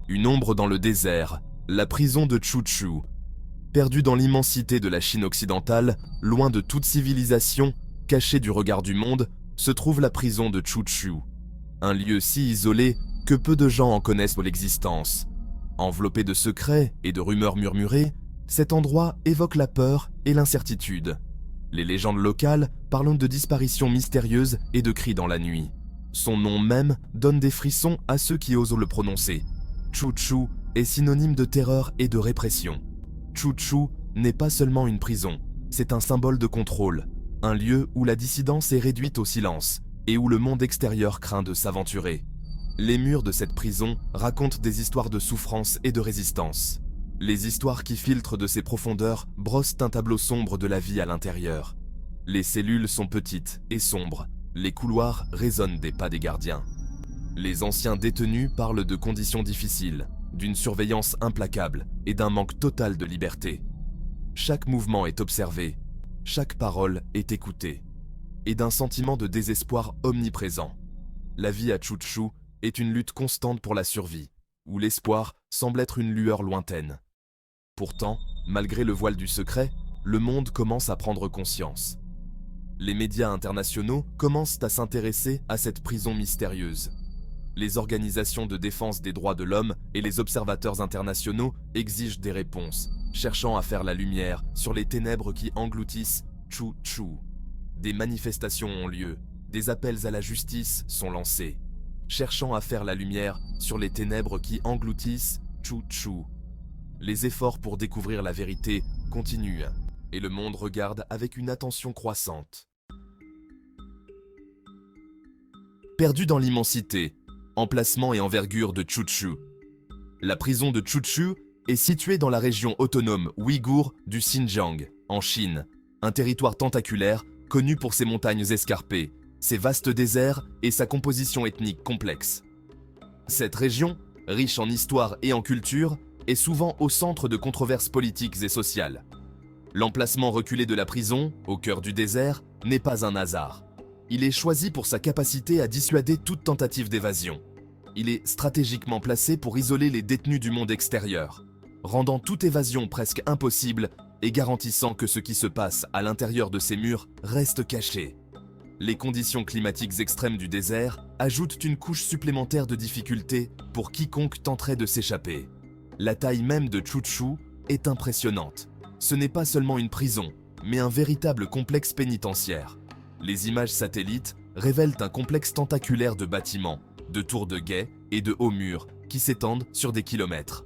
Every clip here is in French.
Une ombre dans le désert, la prison de Chuchu. Perdue dans l'immensité de la Chine occidentale, loin de toute civilisation, cachée du regard du monde, se trouve la prison de Chuchu. Un lieu si isolé que peu de gens en connaissent l'existence. Enveloppé de secrets et de rumeurs murmurées, cet endroit évoque la peur et l'incertitude. Les légendes locales parlent de disparitions mystérieuses et de cris dans la nuit. Son nom même donne des frissons à ceux qui osent le prononcer. Chuchu est synonyme de terreur et de répression. Chuchu n'est pas seulement une prison, c'est un symbole de contrôle, un lieu où la dissidence est réduite au silence et où le monde extérieur craint de s'aventurer. Les murs de cette prison racontent des histoires de souffrance et de résistance. Les histoires qui filtrent de ces profondeurs brossent un tableau sombre de la vie à l'intérieur. Les cellules sont petites et sombres, les couloirs résonnent des pas des gardiens. Les anciens détenus parlent de conditions difficiles, d'une surveillance implacable et d'un manque total de liberté. Chaque mouvement est observé, chaque parole est écoutée, et d'un sentiment de désespoir omniprésent. La vie à Chuchu est une lutte constante pour la survie, où l'espoir semble être une lueur lointaine. Pourtant, malgré le voile du secret, le monde commence à prendre conscience. Les médias internationaux commencent à s'intéresser à cette prison mystérieuse. Les organisations de défense des droits de l'homme et les observateurs internationaux exigent des réponses, cherchant à faire la lumière sur les ténèbres qui engloutissent Chuchu. Des manifestations ont lieu, des appels à la justice sont lancés, cherchant à faire la lumière sur les ténèbres qui engloutissent Chuchu. Les efforts pour découvrir la vérité continuent, et le monde regarde avec une attention croissante. Perdu dans l'immensité, emplacement et envergure de Chuchu. La prison de Chuchu est située dans la région autonome ouïghour du Xinjiang, en Chine, un territoire tentaculaire connu pour ses montagnes escarpées, ses vastes déserts et sa composition ethnique complexe. Cette région, riche en histoire et en culture, est souvent au centre de controverses politiques et sociales. L'emplacement reculé de la prison, au cœur du désert, n'est pas un hasard. Il est choisi pour sa capacité à dissuader toute tentative d'évasion. Il est stratégiquement placé pour isoler les détenus du monde extérieur, rendant toute évasion presque impossible et garantissant que ce qui se passe à l'intérieur de ces murs reste caché. Les conditions climatiques extrêmes du désert ajoutent une couche supplémentaire de difficulté pour quiconque tenterait de s'échapper. La taille même de Chuchu est impressionnante. Ce n'est pas seulement une prison, mais un véritable complexe pénitentiaire. Les images satellites révèlent un complexe tentaculaire de bâtiments, de tours de guet et de hauts murs qui s'étendent sur des kilomètres.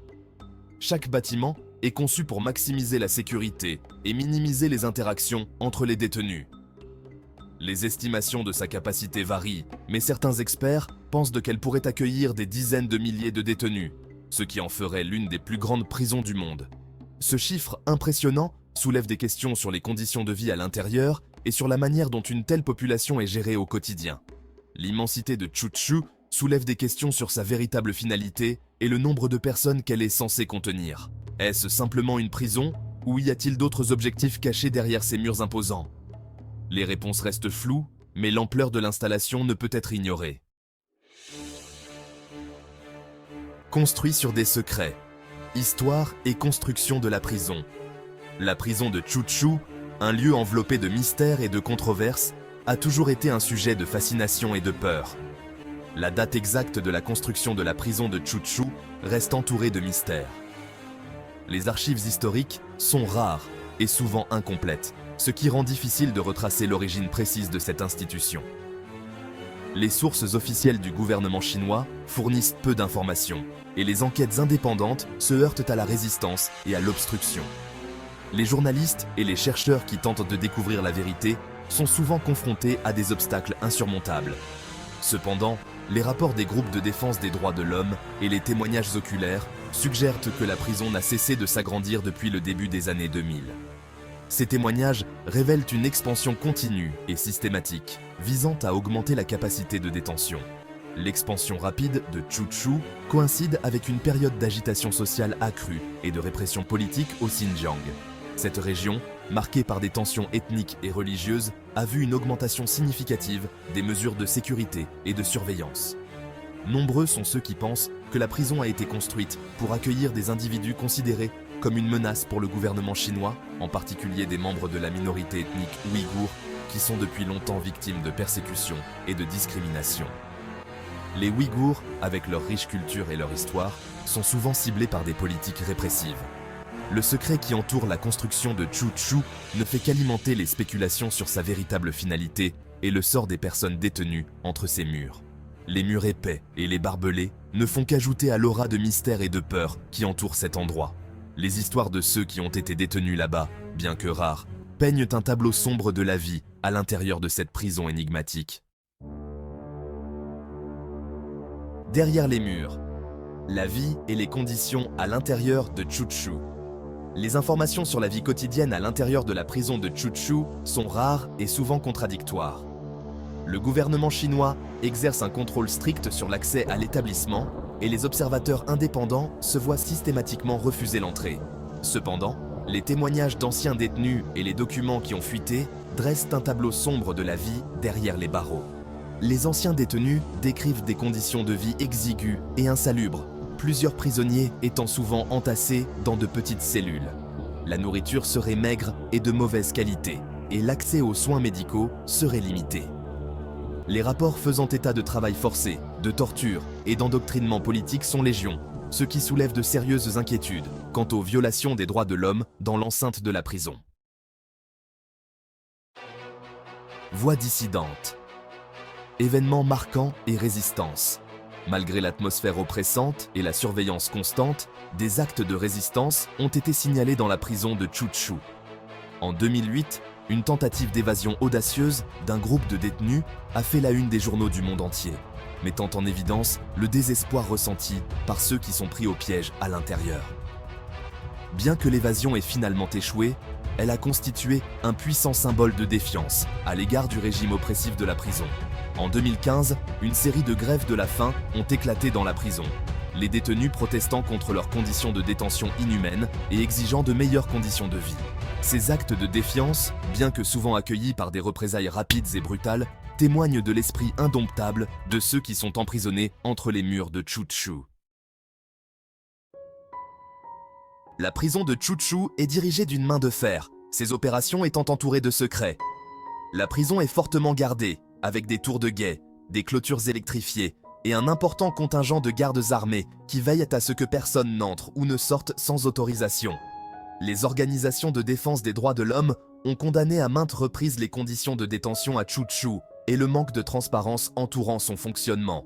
Chaque bâtiment est conçu pour maximiser la sécurité et minimiser les interactions entre les détenus. Les estimations de sa capacité varient, mais certains experts pensent qu'elle pourrait accueillir des dizaines de milliers de détenus, ce qui en ferait l'une des plus grandes prisons du monde. Ce chiffre impressionnant soulève des questions sur les conditions de vie à l'intérieur et sur la manière dont une telle population est gérée au quotidien. L'immensité de Chuchu soulève des questions sur sa véritable finalité et le nombre de personnes qu'elle est censée contenir. Est-ce simplement une prison ou y a-t-il d'autres objectifs cachés derrière ces murs imposants? Les réponses restent floues, mais l'ampleur de l'installation ne peut être ignorée. Construit sur des secrets. Histoire et construction de la prison. La prison de Chuchu, un lieu enveloppé de mystères et de controverses, a toujours été un sujet de fascination et de peur. La date exacte de la construction de la prison de Chuchu reste entourée de mystères. Les archives historiques sont rares et souvent incomplètes, ce qui rend difficile de retracer l'origine précise de cette institution. Les sources officielles du gouvernement chinois fournissent peu d'informations, et les enquêtes indépendantes se heurtent à la résistance et à l'obstruction. Les journalistes et les chercheurs qui tentent de découvrir la vérité sont souvent confrontés à des obstacles insurmontables. Cependant, les rapports des groupes de défense des droits de l'homme et les témoignages oculaires suggèrent que la prison n'a cessé de s'agrandir depuis le début des années 2000. Ces témoignages révèlent une expansion continue et systématique, visant à augmenter la capacité de détention. L'expansion rapide de Chuchu coïncide avec une période d'agitation sociale accrue et de répression politique au Xinjiang. Cette région, marquée par des tensions ethniques et religieuses, a vu une augmentation significative des mesures de sécurité et de surveillance. Nombreux sont ceux qui pensent que la prison a été construite pour accueillir des individus considérés comme une menace pour le gouvernement chinois, en particulier des membres de la minorité ethnique ouïghour, qui sont depuis longtemps victimes de persécutions et de discrimination. Les Ouïghours, avec leur riche culture et leur histoire, sont souvent ciblés par des politiques répressives. Le secret qui entoure la construction de Choo-Choo ne fait qu'alimenter les spéculations sur sa véritable finalité et le sort des personnes détenues entre ces murs. Les murs épais et les barbelés ne font qu'ajouter à l'aura de mystère et de peur qui entoure cet endroit. Les histoires de ceux qui ont été détenus là-bas, bien que rares, peignent un tableau sombre de la vie à l'intérieur de cette prison énigmatique. Derrière les murs, la vie et les conditions à l'intérieur de Choo-Choo. Les informations sur la vie quotidienne à l'intérieur de la prison de Choo-Choo sont rares et souvent contradictoires. Le gouvernement chinois exerce un contrôle strict sur l'accès à l'établissement et les observateurs indépendants se voient systématiquement refuser l'entrée. Cependant, les témoignages d'anciens détenus et les documents qui ont fuité dressent un tableau sombre de la vie derrière les barreaux. Les anciens détenus décrivent des conditions de vie exiguës et insalubres, plusieurs prisonniers étant souvent entassés dans de petites cellules. La nourriture serait maigre et de mauvaise qualité, et l'accès aux soins médicaux serait limité. Les rapports faisant état de travail forcé, de torture et d'endoctrinement politique sont légion, ce qui soulève de sérieuses inquiétudes quant aux violations des droits de l'homme dans l'enceinte de la prison. Voix dissidente. Événements marquants et résistance. Malgré l'atmosphère oppressante et la surveillance constante, des actes de résistance ont été signalés dans la prison de Choo-Choo. En 2008, une tentative d'évasion audacieuse d'un groupe de détenus a fait la une des journaux du monde entier, mettant en évidence le désespoir ressenti par ceux qui sont pris au piège à l'intérieur. Bien que l'évasion ait finalement échoué, elle a constitué un puissant symbole de défiance à l'égard du régime oppressif de la prison. En 2015, une série de grèves de la faim ont éclaté dans la prison, les détenus protestant contre leurs conditions de détention inhumaines et exigeant de meilleures conditions de vie. Ces actes de défiance, bien que souvent accueillis par des représailles rapides et brutales, témoignent de l'esprit indomptable de ceux qui sont emprisonnés entre les murs de Choo-Choo. La prison de Choo-Choo est dirigée d'une main de fer, ses opérations étant entourées de secrets. La prison est fortement gardée, avec des tours de guet, des clôtures électrifiées et un important contingent de gardes armés qui veillent à ce que personne n'entre ou ne sorte sans autorisation. Les organisations de défense des droits de l'homme ont condamné à maintes reprises les conditions de détention à Choo-Choo et le manque de transparence entourant son fonctionnement.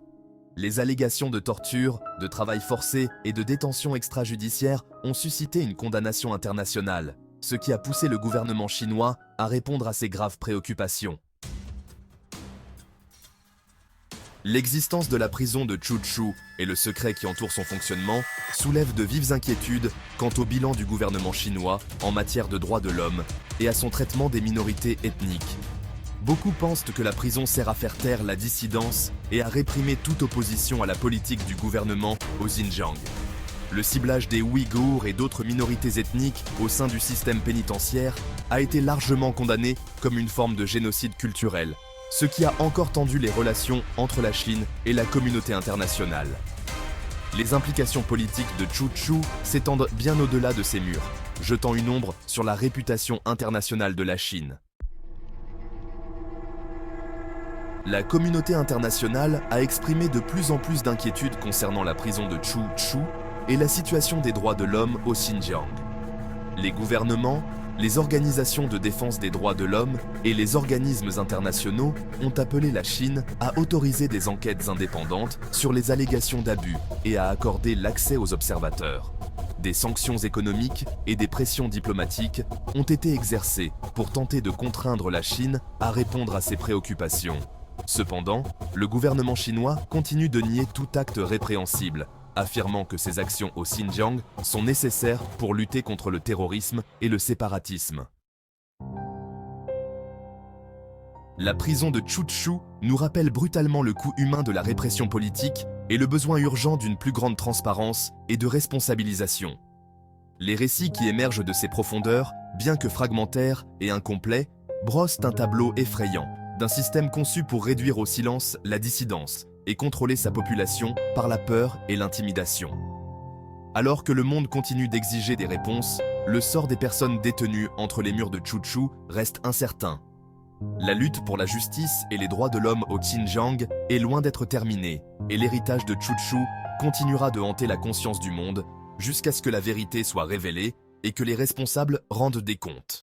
Les allégations de torture, de travail forcé et de détention extrajudiciaire ont suscité une condamnation internationale, ce qui a poussé le gouvernement chinois à répondre à ces graves préoccupations. L'existence de la prison de Choo-Choo et le secret qui entoure son fonctionnement soulèvent de vives inquiétudes quant au bilan du gouvernement chinois en matière de droits de l'homme et à son traitement des minorités ethniques. Beaucoup pensent que la prison sert à faire taire la dissidence et à réprimer toute opposition à la politique du gouvernement au Xinjiang. Le ciblage des Ouïghours et d'autres minorités ethniques au sein du système pénitentiaire a été largement condamné comme une forme de génocide culturel, ce qui a encore tendu les relations entre la Chine et la communauté internationale. Les implications politiques de Choo-Choo s'étendent bien au-delà de ces murs, jetant une ombre sur la réputation internationale de la Chine. La communauté internationale a exprimé de plus en plus d'inquiétudes concernant la prison de Choo-Choo et la situation des droits de l'homme au Xinjiang. Les gouvernements, les organisations de défense des droits de l'homme et les organismes internationaux ont appelé la Chine à autoriser des enquêtes indépendantes sur les allégations d'abus et à accorder l'accès aux observateurs. Des sanctions économiques et des pressions diplomatiques ont été exercées pour tenter de contraindre la Chine à répondre à ces préoccupations. Cependant, le gouvernement chinois continue de nier tout acte répréhensible, affirmant que ces actions au Xinjiang sont nécessaires pour lutter contre le terrorisme et le séparatisme. La prison de Choo-Choo nous rappelle brutalement le coût humain de la répression politique et le besoin urgent d'une plus grande transparence et de responsabilisation. Les récits qui émergent de ces profondeurs, bien que fragmentaires et incomplets, brossent un tableau effrayant d'un système conçu pour réduire au silence la dissidence, et contrôler sa population par la peur et l'intimidation. Alors que le monde continue d'exiger des réponses, le sort des personnes détenues entre les murs de Chuchu reste incertain. La lutte pour la justice et les droits de l'homme au Xinjiang est loin d'être terminée, et l'héritage de Chuchu continuera de hanter la conscience du monde jusqu'à ce que la vérité soit révélée et que les responsables rendent des comptes.